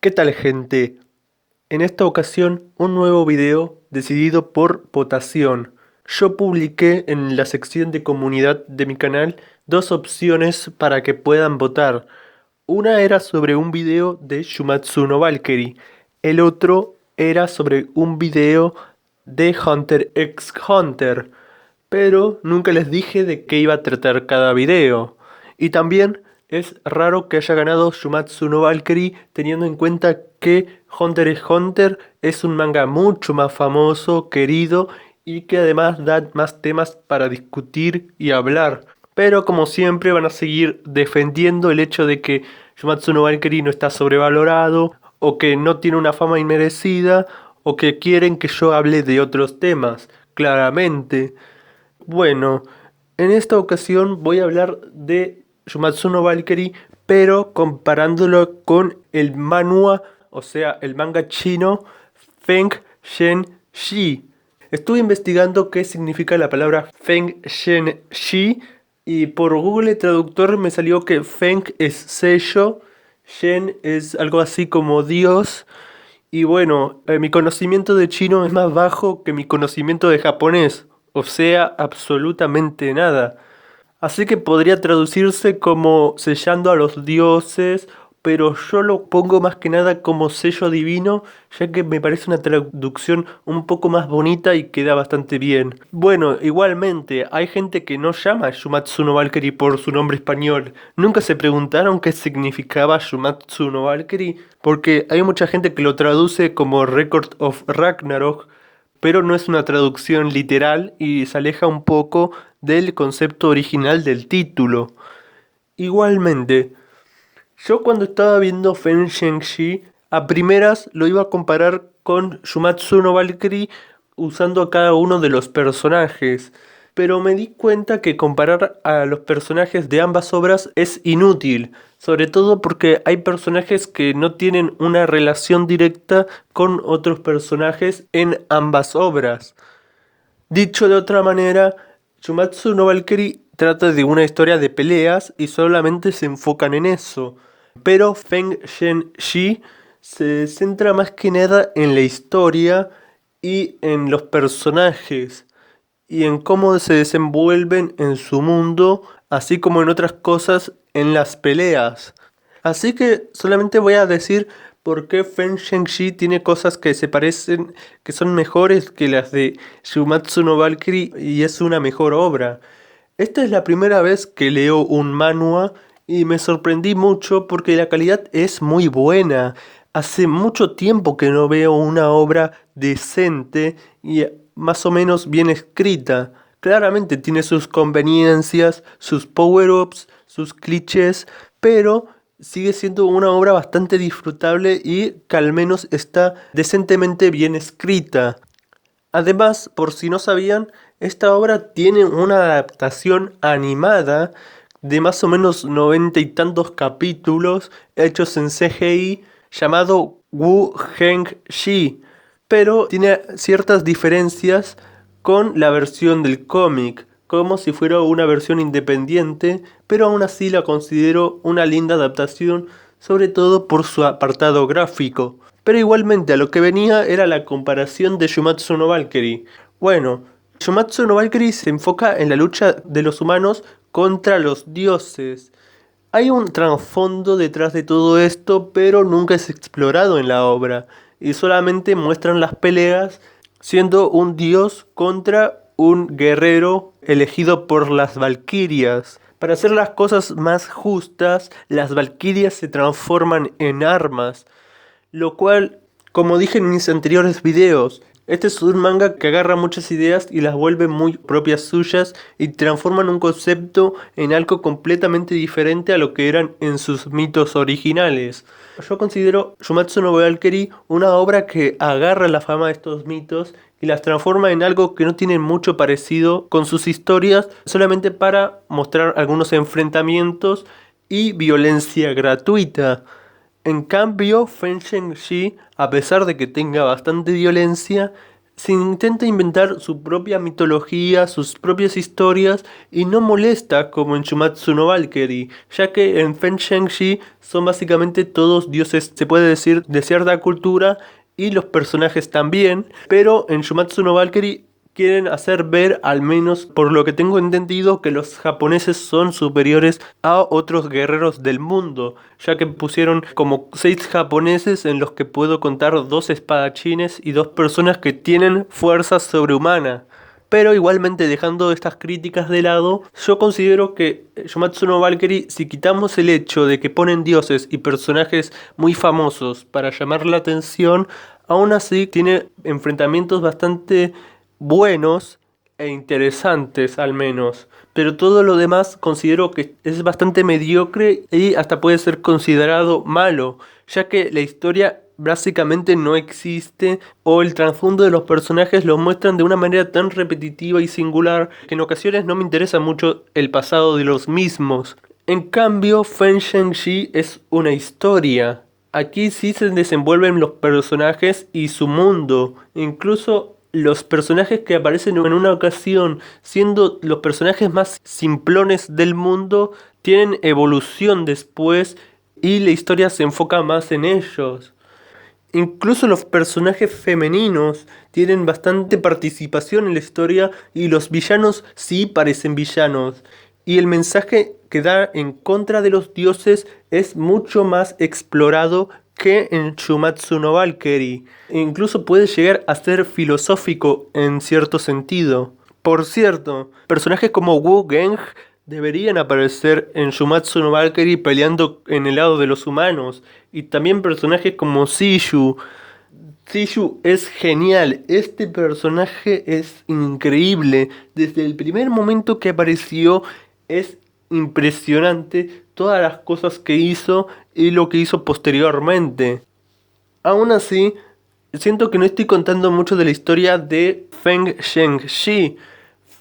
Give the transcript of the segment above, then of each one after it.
¿Qué tal, gente? En esta ocasión un nuevo video decidido por votación. Yo publiqué en la sección de comunidad de mi canal dos opciones para que puedan votar. Una era sobre un video de Shumatsu no Valkyrie. El otro era sobre un video de Hunter x Hunter. Pero nunca les dije de qué iba a tratar cada video. Y también es raro que haya ganado Shumatsu no Valkyrie teniendo en cuenta que Hunter x Hunter es un manga mucho más famoso, querido y que además da más temas para discutir y hablar. Pero como siempre van a seguir defendiendo el hecho de que Shumatsu no Valkyrie no está sobrevalorado o que no tiene una fama inmerecida o que quieren que yo hable de otros temas. Claramente. Bueno, en esta ocasión voy a hablar de Shumatsu no Valkyrie, pero comparándolo con el manhwa, o sea, el manga chino Feng Shen Shi. Estuve investigando qué significa la palabra Feng Shen Shi y por Google Traductor me salió que Feng es sello, Shen es algo así como Dios y bueno, mi conocimiento de chino es más bajo que mi conocimiento de japonés, o sea, absolutamente nada. Así que podría traducirse como sellando a los dioses, pero yo lo pongo más que nada como sello divino, ya que me parece una traducción un poco más bonita y queda bastante bien. Bueno, igualmente, hay gente que no llama a Shumatsu no Valkyrie por su nombre español. ¿Nunca se preguntaron qué significaba Shumatsu no Valkyrie? Porque hay mucha gente que lo traduce como Record of Ragnarok, pero no es una traducción literal y se aleja un poco del concepto original del título. Igualmente, yo cuando estaba viendo Fen Shengshi, a primeras lo iba a comparar con Shumatsu no Valkyrie usando a cada uno de los personajes, pero me di cuenta que comparar a los personajes de ambas obras es inútil, sobre todo porque hay personajes que no tienen una relación directa con otros personajes en ambas obras. Dicho de otra manera, Shumatsu no Valkyrie trata de una historia de peleas y solamente se enfocan en eso. Pero Feng Shen Shi se centra más que nada en la historia y en los personajes y en cómo se desenvuelven en su mundo, así como en otras cosas en las peleas. Así que solamente voy a decir por qué Fen Shengshi tiene cosas que se parecen, que son mejores que las de Shumatsu no Valkyrie y es una mejor obra. Esta es la primera vez que leo un manhwa y me sorprendí mucho porque la calidad es muy buena. Hace mucho tiempo que no veo una obra decente y más o menos bien escrita. Claramente tiene sus conveniencias, sus power-ups, sus clichés, pero sigue siendo una obra bastante disfrutable y que al menos está decentemente bien escrita. Además, por si no sabían, esta obra tiene una adaptación animada de más o menos 90 y tantos capítulos hechos en CGI llamado Wu Heng Shi, pero tiene ciertas diferencias con la versión del cómic, como si fuera una versión independiente, pero aún así la considero una linda adaptación, sobre todo por su apartado gráfico. Pero igualmente a lo que venía era la comparación de Shumatsu no Valkyrie. Bueno, Shumatsu no Valkyrie se enfoca en la lucha de los humanos contra los dioses. Hay un trasfondo detrás de todo esto, pero nunca es explorado en la obra, y solamente muestran las peleas siendo un dios contra un guerrero elegido por las valquirias. Para hacer las cosas más justas, las valquirias se transforman en armas, lo cual, como dije en mis anteriores videos, este es un manga que agarra muchas ideas y las vuelve muy propias suyas y transforman un concepto en algo completamente diferente a lo que eran en sus mitos originales. Yo considero Shumatsu no Valkyrie una obra que agarra la fama de estos mitos y las transforma en algo que no tiene mucho parecido con sus historias, solamente para mostrar algunos enfrentamientos y violencia gratuita. En cambio, Fen Shengshi, a pesar de que tenga bastante violencia, se intenta inventar su propia mitología, sus propias historias y no molesta como en Shumatsu no Valkyrie, ya que en Feng-Sheng-Shi son básicamente todos dioses, se puede decir, de cierta cultura y los personajes también, pero en Shumatsu no Valkyrie quieren hacer ver, al menos por lo que tengo entendido, que los japoneses son superiores a otros guerreros del mundo, ya que pusieron como 6 japoneses en los que puedo contar 2 espadachines y 2 personas que tienen fuerza sobrehumana. Pero igualmente, dejando estas críticas de lado, yo considero que Shumatsu no Valkyrie, si quitamos el hecho de que ponen dioses y personajes muy famosos para llamar la atención, aún así tiene enfrentamientos bastante buenos e interesantes al menos. Pero todo lo demás considero que es bastante mediocre y hasta puede ser considerado malo, ya que la historia básicamente no existe o el trasfondo de los personajes lo muestran de una manera tan repetitiva y singular que en ocasiones no me interesa mucho el pasado de los mismos. En cambio, Feng-Sheng-Shi es una historia. Aquí sí se desenvuelven los personajes y su mundo. Incluso los personajes que aparecen en una ocasión, siendo los personajes más simplones del mundo, tienen evolución después y la historia se enfoca más en ellos. Incluso los personajes femeninos tienen bastante participación en la historia y los villanos sí parecen villanos. Y el mensaje que da en contra de los dioses es mucho más explorado que en Shumatsu no Valkyrie. E incluso puede llegar a ser filosófico en cierto sentido. Por cierto, personajes como Wu Geng deberían aparecer en Shumatsu no Valkyrie peleando en el lado de los humanos. Y también personajes como Seiyu. Seiyu es genial, este personaje es increíble. Desde el primer momento que apareció es impresionante todas las cosas que hizo y lo que hizo posteriormente. Aún así, siento que no estoy contando mucho de la historia de Feng-Sheng-Shi.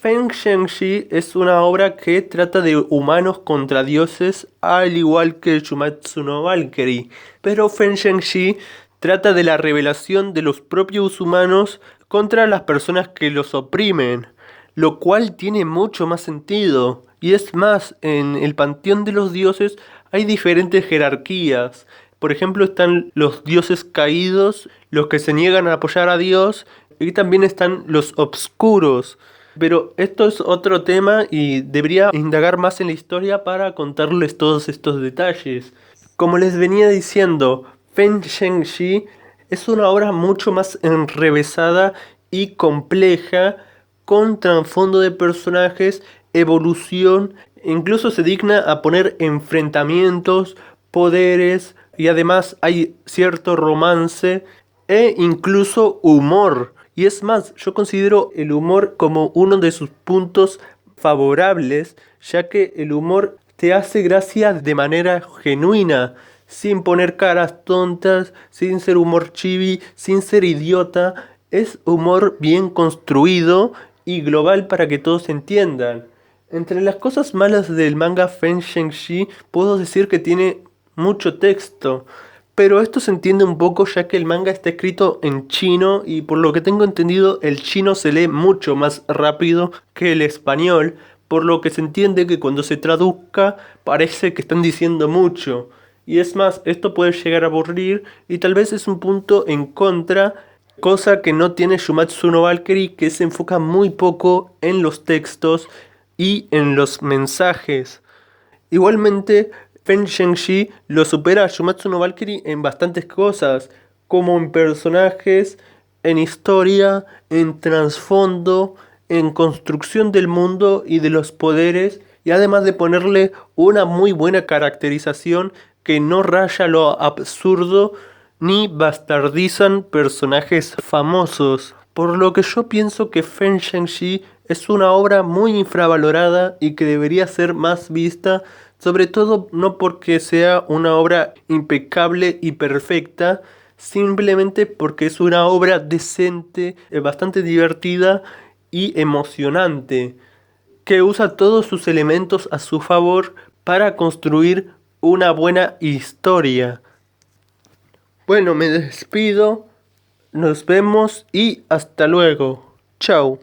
Feng-Sheng-Shi es una obra que trata de humanos contra dioses, al igual que Shumatsu no Valkyrie. Pero Feng-Sheng-Shi trata de la revelación de los propios humanos contra las personas que los oprimen, lo cual tiene mucho más sentido. Y es más, en el panteón de los dioses hay diferentes jerarquías. Por ejemplo, están los dioses caídos, los que se niegan a apoyar a Dios, y también están los obscuros. Pero esto es otro tema y debería indagar más en la historia para contarles todos estos detalles. Como les venía diciendo, Feng-Sheng-Shi es una obra mucho más enrevesada y compleja, con trasfondo de personajes, evolución, incluso se digna a poner enfrentamientos, poderes y además hay cierto romance e incluso humor. Y es más, yo considero el humor como uno de sus puntos favorables, ya que el humor te hace gracia de manera genuina, sin poner caras tontas, sin ser humor chibi, sin ser idiota. Es humor bien construido y global para que todos entiendan. Entre las cosas malas del manga Feng-Sheng-Shi puedo decir que tiene mucho texto, pero esto se entiende un poco ya que el manga está escrito en chino y por lo que tengo entendido el chino se lee mucho más rápido que el español, por lo que se entiende que cuando se traduzca parece que están diciendo mucho. Y es más, esto puede llegar a aburrir y tal vez es un punto en contra, cosa que no tiene Shumatsu no Valkyrie, que se enfoca muy poco en los textos y en los mensajes. Igualmente, Feng-Sheng-Shi lo supera a Shumatsu no Valkyrie en bastantes cosas, como en personajes, en historia, en trasfondo, en construcción del mundo y de los poderes, y además de ponerle una muy buena caracterización que no raya lo absurdo ni bastardizan personajes famosos. Por lo que yo pienso que Feng-Sheng-Shi es una obra muy infravalorada y que debería ser más vista, sobre todo no porque sea una obra impecable y perfecta, simplemente porque es una obra decente, bastante divertida y emocionante, que usa todos sus elementos a su favor para construir una buena historia. Bueno, me despido. Nos vemos y hasta luego. Chao.